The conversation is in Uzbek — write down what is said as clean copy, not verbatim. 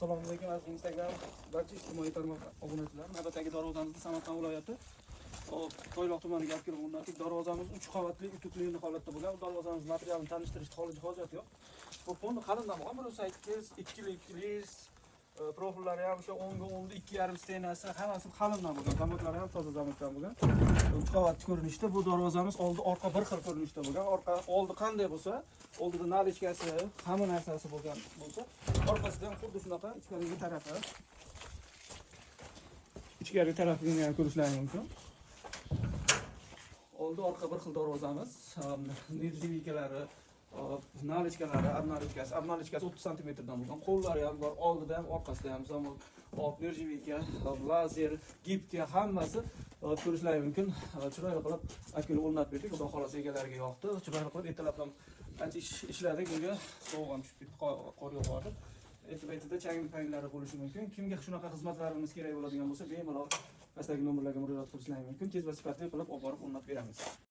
Assalomu alaykum aziz Instagram barcha ijtimoiy tarmoq obunachilar. Navbatdagi darvozamizni Samarqand viloyati Toyloq tumaniga olib kelib o'rnatdik. Darvozamiz 3 qavatli, utukli holatda bo'lgan. Darvozamiz materialini tanishtirishga hojat yo'q. Bu fonni qalindan bo'lgan 1.8, 2 profillari ham o'sha 10 ga 10 2,5 stenasi hammasi qalindan bo'lgan. Zamotlari ham toza zamotdan bo'lgan. 3 qavatli ko'rinishda bu darvozamiz oldi orqa bir xil ko'rinishda bo'lgan. Oldi qanday bo'lsa, oldida nalichkasi, hamma narsasi bo'lgan bo'lsa, orqasida ham xuddi shunaqa ichkarigi tarafi. Ichkarigi tarafini ham ko'rishlaringiz mumkin. Oldi orqa bir xil darvozamiz. Nirjivikalari, nalichkalari, abnalichkasi 30 cm dan bo'lgan. Qo'llari ham bor, oldida ham, orqasida ham zamon, nirjivika, lazer, gipka hammasi ko'rishlaringiz mumkin. Chiroyli qilib akil o'rnatib berdik. Xudo xolasa egalariga yoqdi. Chiroyli qilib ertalab ham ancha ishladik. Bunga sovuq ham tushib ketdi, qor yog'ardi. Ertaga changi-panglari bo'lishi mumkin. Kimga shunaqa xizmatlarimiz kerak bo'ladigan bo'lsa, bemalol pastdagi nomerlarga murojaat qilishlaringiz mumkin. Tez va sifatli qilib olib borib o'rnatib beramiz.